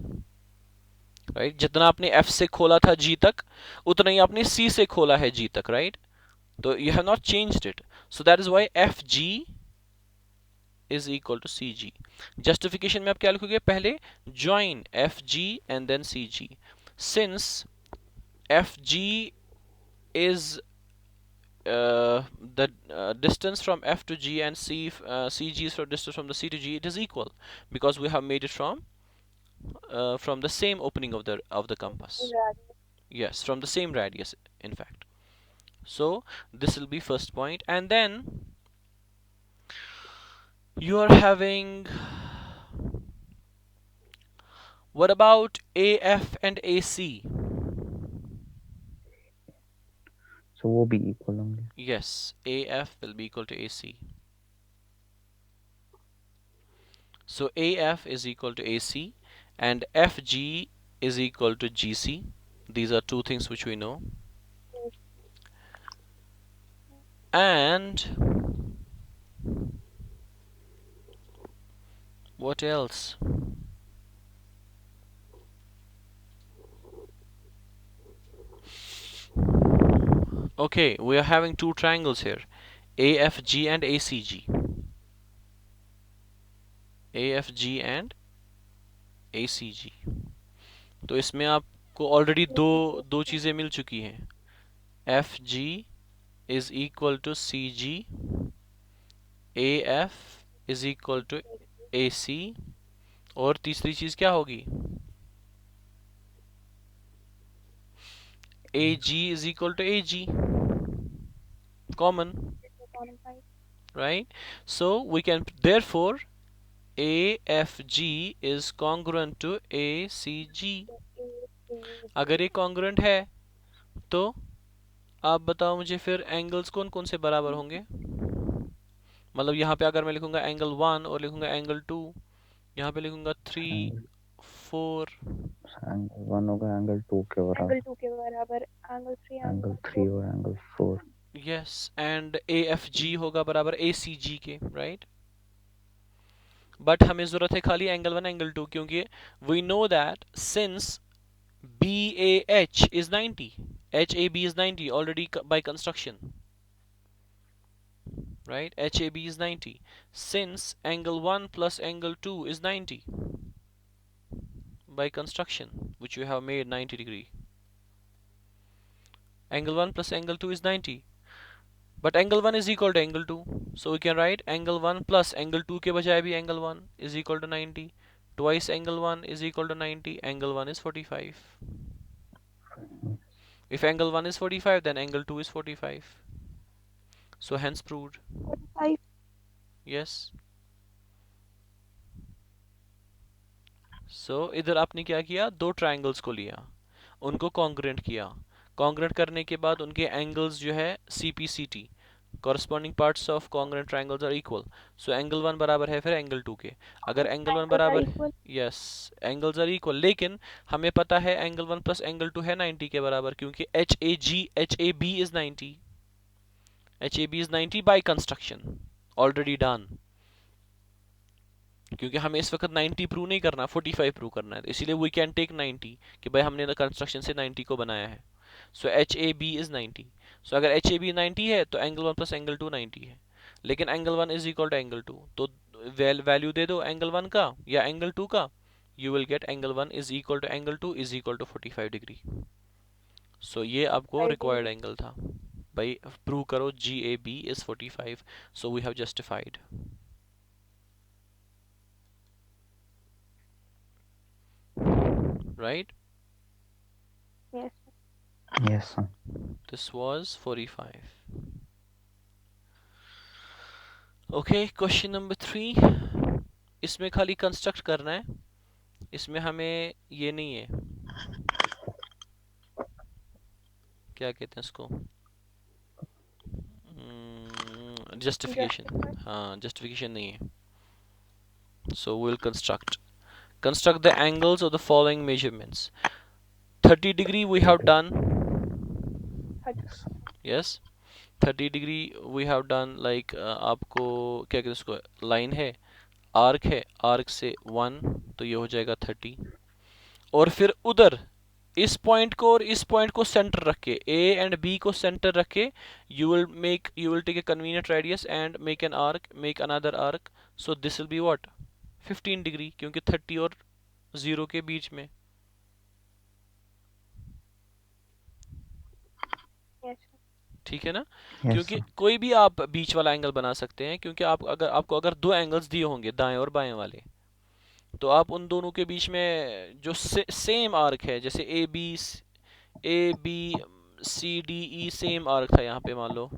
Right? जितना आपने F से खोला था G तक, उतना ही आपने C से खोला है G तक, right? So you have not changed it. So that is why FG is equal to CG. Justification में आप क्या लिखोगे? पहले join FG and then CG. Since FG is the distance from F to G and CG is from distance from the C to G, it is equal because we have made it from the same opening of the compass. Yes, from the same radius, in fact. So this will be first point, and then you are having, what about AF and AC? So वो भी equal होंगे. Yes, AF will be equal to AC. So AF is equal to AC and FG is equal to GC. These are two things which we know. And what else? Okay, we are having two triangles here, AFG and ACG. AFG and ACG. तो इसमें आपको already दो चीज़ें मिल चुकी हैं. FG is equal to CG, AF is equal to AC, और तीसरी चीज़ क्या होगी? AG is equal to AG. Common, right? So we can, therefore AFG is congruent to ACG. अगर ये congruent है तो आप बताओ मुझे फिर एंगल्स कौन कौन से बराबर होंगे? मतलब यहाँ पे अगर मैं लिखूंगा एंगल 1 और लिखूंगा एंगल 2, यहाँ पे लिखूंगा 3, 4. एंगल 1 होगा एंगल 2 के बराबर. एंगल 2 के बराबर एंगल 3 एंगल 3 और एंगल 4. Yes, and AFG होगा बराबर ACG के, right? बट हमें जरूरत है खाली एंगल 1 एंगल 2, क्योंकि we know that since BAH is 90, HAB is 90 already by construction, right? HAB is 90. Since angle 1 plus angle 2 is 90 by construction, which you have made 90 degree. Angle 1 plus angle 2 is 90. But angle 1 is equal to angle 2. So we can write angle 1 plus angle 2 के बजाय भी angle 1 is equal to 90. Twice angle 1 is equal to 90. Angle 1 is 45. If angle 1 is 45, then angle 2 is 45. So hence proved. 45. Yes. So इधर आपने क्या किया? दो triangles को लिया, उनको कॉन्ग्रुएंट किया. कॉन्ग्रुएंट करने के बाद उनके एंगल्स जो है CPCT, corresponding parts of congruent triangles are equal. So angle 1 बराबर है फिर angle 2 के. अगर angle 1 बराबर, yes, angles are equal, लेकिन हमें पता है angle 1 plus angle 2 है 90 के बराबर, क्योंकि HAB is 90. HAB is 90 by construction, already done. क्योंकि हमें इस वक्त 90 प्रूव नहीं करना, 45 प्रूव करना है, इसीलिए वी कैन टेक 90 कि भाई हमने कंस्ट्रक्शन से 90 को बनाया है. सो HAB इज 90. सो अगर HAB 90 है तो एंगल 1 प्लस एंगल 2 90 है, लेकिन angle 1 is equal to angle 2, तो वैल्यू दे दो एंगल 1 का या एंगल 2 का, you will get angle 1 is equal to angle 2 is equal to 45 degree. So ये आपको रिक्वायर्ड एंगल था. भाई प्रूव करो GAB is 45, so we have justified. Right? Yes. Yes, sir. This was 45. Okay, question number 3. इसमें खाली construct करना है, इसमें हमें ये नहीं है, क्या कहते हैं इसको, जस्टिफिकेशन. Justify. हाँ, जस्टिफिकेशन नहीं है. So we'll construct the angles of the following measurements. 30 degree we have done. 30. Yes, 30 degree we have done. Like आपको क्या कहते हैं इसको, लाइन है, आर्क है, आर्क से 1, तो ये हो जाएगा 30. और फिर उधर इस पॉइंट को और इस पॉइंट को सेंटर रख के, A एंड B को सेंटर रख के, you will take a convenient radius and make another arc. So this will be what, 15 degree, क्योंकि 30 और 0 के बीच में. Yes. ठीक है ना? Yes, क्योंकि sir. कोई भी आप बीच वाला एंगल बना सकते हैं, क्योंकि आपको अगर दो एंगल्स दिए होंगे दाएं और बाएं वाले, तो आप उन दोनों के बीच में जो सेम आर्क है, जैसे ABCDE सेम आर्क था, यहाँ पे मान लो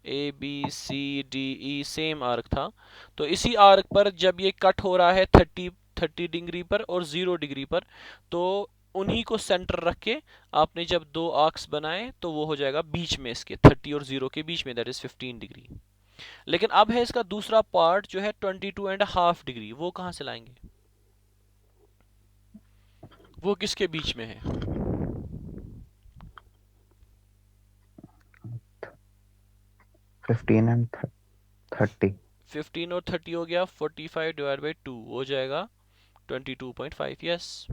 ABCDE सेम आर्क था, तो इसी आर्क पर जब ये कट हो रहा है 30 डिग्री पर और 0 डिग्री पर, तो उन्हीं को सेंटर रख के आपने जब दो आर्क्स बनाए तो वो हो जाएगा बीच में, इसके 30 और 0 के बीच में, दैट इज 15 डिग्री. लेकिन अब है इसका दूसरा पार्ट जो है 22.5 डिग्री, वो कहाँ से लाएंगे, वो किसके बीच में है? 15 and 30. 15 और 30 हो गया 45 डिवाइड बाई 2, हो जाएगा 22.5. यस.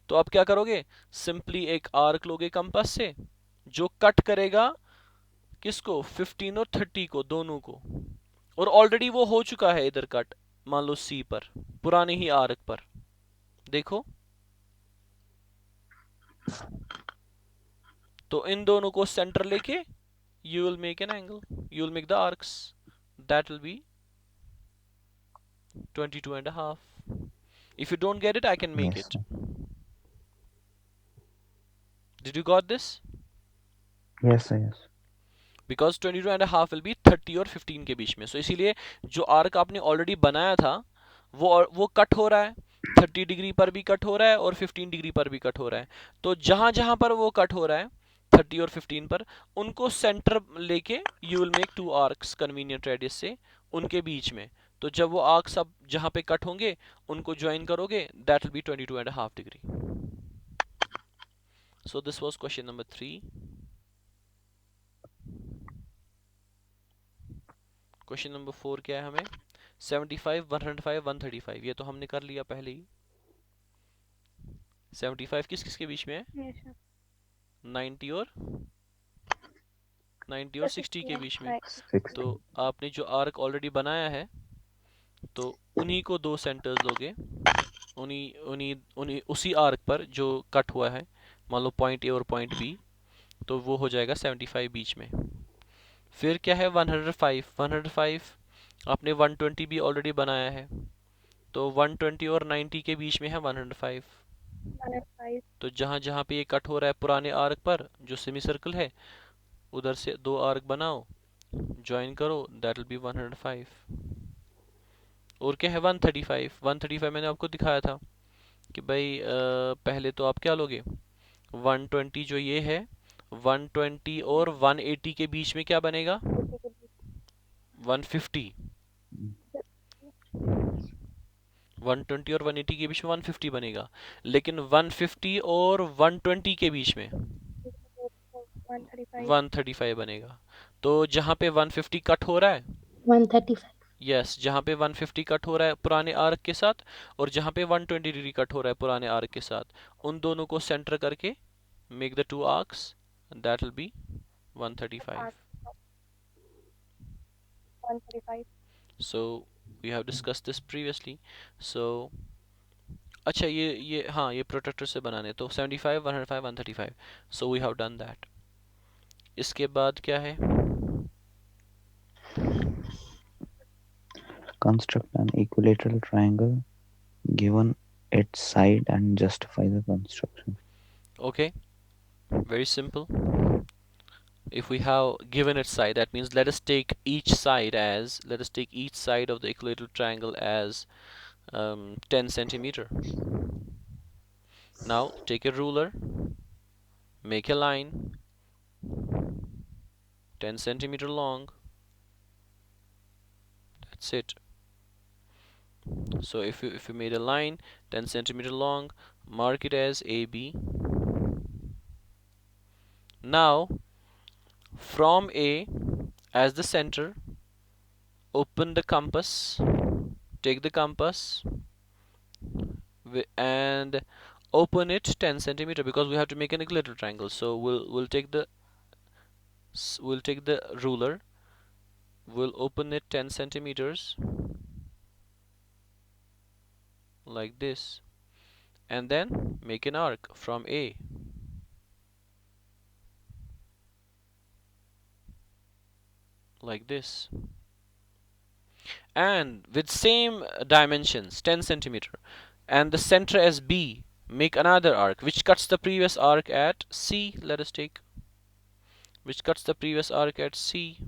तो आप क्या करोगे, सिंपली एक आर्क लोगे कंपास से जो कट करेगा किसको, 15 और 30 को, दोनों को. और ऑलरेडी वो हो चुका है इधर कट, मान लो C पर, पुराने ही आर्क पर. देखो, तो इन दोनों को सेंटर लेके you will make an angle, you will make the arcs, that will be 22.5. If you don't get it, I can make Yes, it. sir. Did you got this? Yes, sir. Yes. Because 22.5 will be 30 और 15 के बीच में. So इसीलिए जो arc आपने already बनाया था वो कट हो रहा है, 30 डिग्री पर भी कट हो रहा है और 15 डिग्री पर भी कट हो रहा है. तो जहां जहां पर वो कट हो रहा है 30 और 15 पर, उनको सेंटर लेके you will make two arcs convenient radius से उनके बीच में. तो जब वो आर्क्स अब जहां पे कट होंगे उनको ज्वाइन करोगे, that will be 22.5 degree. So this was question number 3. Question number 4 क्या है हमें, 75, 105, 135. ये तो हमने कर लिया पहले ही. 75 किस किस के बीच में है, Yes, sir. 90 और 60 के बीच में. Right. 60. तो आपने जो आर्क ऑलरेडी बनाया है, तो उन्हीं को दो सेंटर्स लोगे, उन्हीं उन्हीं उन्हीं उसी आर्क पर जो कट हुआ है, मान लो पॉइंट A और पॉइंट B, तो वो हो जाएगा 75 बीच में. फिर क्या है 105 आपने 120 भी ऑलरेडी बनाया है, तो 120 और 90 के बीच में है 105. 105. तो जहां जहां पे ये कट हो रहा है पुराने आर्क पर जो सेमी सर्कल है, उधर से दो आर्क बनाओ, ज्वाइन करो, दैट विल बी 105. और क्या है 135 मैंने आपको दिखाया था कि भाई पहले तो आप क्या लोगे, 120 जो ये है, 120 और 180 के बीच में क्या बनेगा, 150. 120 और 180 के बीच में 150 बनेगा. लेकिन 150 और 120 के बीच में 135. 135 बनेगा. तो जहां पे 150 कट हो रहा है, 135. यस, जहां पे 150 कट हो रहा है पुराने आर्क के साथ, और जहां पे 120 डिग्री कट हो रहा है पुराने आर्क के साथ, उन दोनों को सेंटर करके make the two arcs, that will be 135. 135. So we have discussed this previously. So अच्छा, ये हाँ, ये प्रोटेक्टर से बनाने, तो 75, 105, 135. So we have done that. इसके बाद क्या है? Construct an equilateral triangle given its side and justify the construction. Okay, very simple. If we have given its side, that means let us take each side of the equilateral triangle as 10 centimeter. Now take a ruler, make a line 10 centimeter long. That's it. So if you made a line 10 centimeter long, mark it as AB. Now from A as the center, open the compass, take the compass and open it 10 centimeter, because we have to make an equilateral triangle. So we'll take the ruler, we'll open it 10 centimeters like this, and then make an arc from A. Like this, and with same dimensions 10 centimeter, and the center as B, make another arc which cuts the previous arc at C. Let us take which cuts the previous arc at C.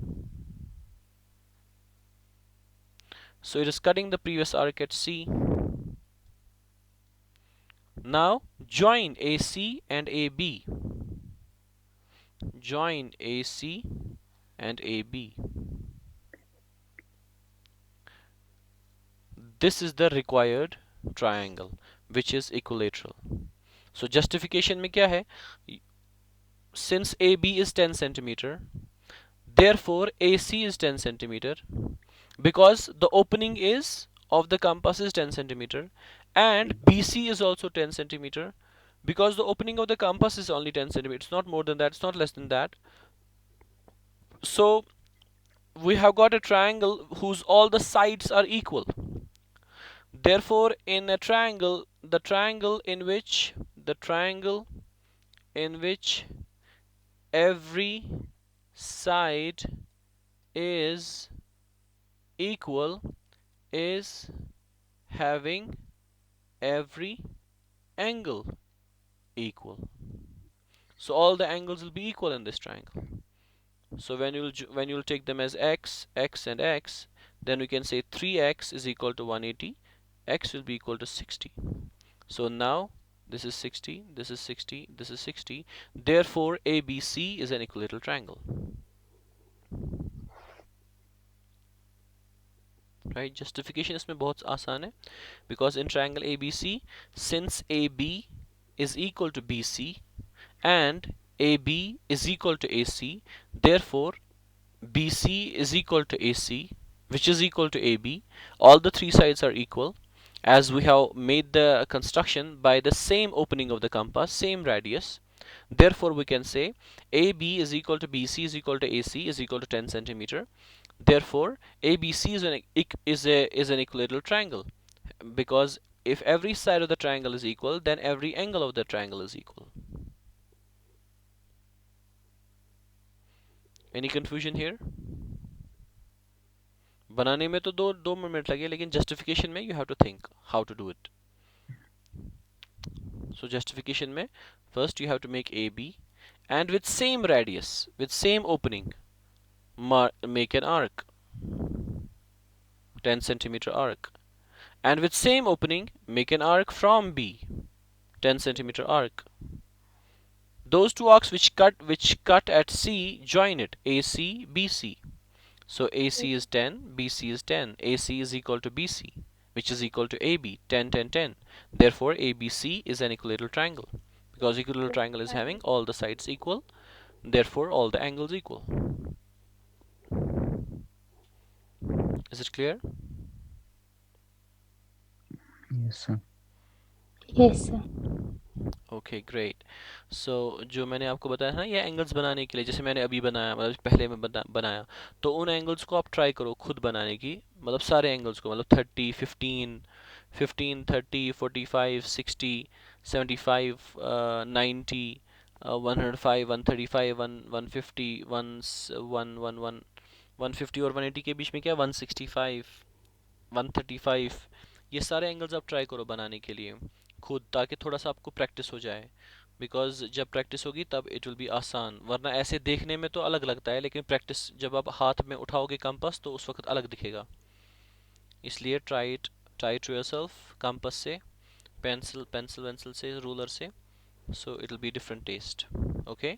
So it is cutting the previous arc at C. Now join AC and AB. Join AC and AB. This is the required triangle which is equilateral. So justification में क्या है? Since AB is 10 centimeter, therefore AC is 10 centimeter, because the opening is of the compass is 10 centimeter, and BC is also 10 centimeter, because the opening of the compass is only 10 centimeters. It's not more than that, it's not less than that. So we have got a triangle whose all the sides are equal. Therefore in a triangle, the triangle in which every side is equal is having every angle equal. So all the angles will be equal in this triangle. So when you'll take them as x, and x, then we can say 3x is equal to 180, x will be equal to 60. So now this is 60, this is 60, this is 60. Therefore ABC is an equilateral triangle. Right? Justification इसमें बहुत आसान है, because in triangle ABC, since AB is equal to BC and AB is equal to AC, therefore BC is equal to AC, which is equal to AB. All the three sides are equal, as we have made the construction by the same opening of the compass, same radius. Therefore we can say AB is equal to BC is equal to AC is equal to 10 centimeter. Therefore ABC is an equilateral triangle, because if every side of the triangle is equal, then every angle of the triangle is equal. Any confusion here? बनाने में तो दो minute लगे, लेकिन justification में you have to think how to do it. So justification में first you have to make AB, and with same radius, with same opening, make an arc, 10 centimeter arc, and with same opening make an arc from B, 10 centimeter arc. Those two arcs which cut at C, join it, AC BC. So AC is 10, BC is 10, AC is equal to BC, which is equal to AB, 10 10 10. Therefore ABC is an equilateral triangle, because equilateral triangle is having all the sides equal, therefore all the angles equal. Is it clear? Yes, sir. Yes, sir. Okay great. So जो मैंने आपको बताया ना, ये angles बनाने के लिए, जैसे मैंने अभी बनाया, मतलब पहले में बनाया, तो उन एंगल्स को आप ट्राई करो खुद बनाने की, मतलब सारे एंगल्स को, मतलब 30, 15, 15, 30, 45, 60, 75, 90, 105, 135, 150, 150 और 180 के बीच में क्या 165, 135। ये सारे एंगल्स आप ट्राई करो बनाने के लिए खुद, ताकि थोड़ा सा आपको प्रैक्टिस हो जाए। बिकॉज जब प्रैक्टिस होगी तब इट विल बी आसान, वरना ऐसे देखने में तो अलग लगता है, लेकिन प्रैक्टिस जब आप हाथ में उठाओगे कंपास तो उस वक्त अलग दिखेगा। इसलिए ट्राई टू योरसेल्फ कंपास से, पेंसिल पेंसिल वेंसिल से, रूलर से, so it will be different test. Okay.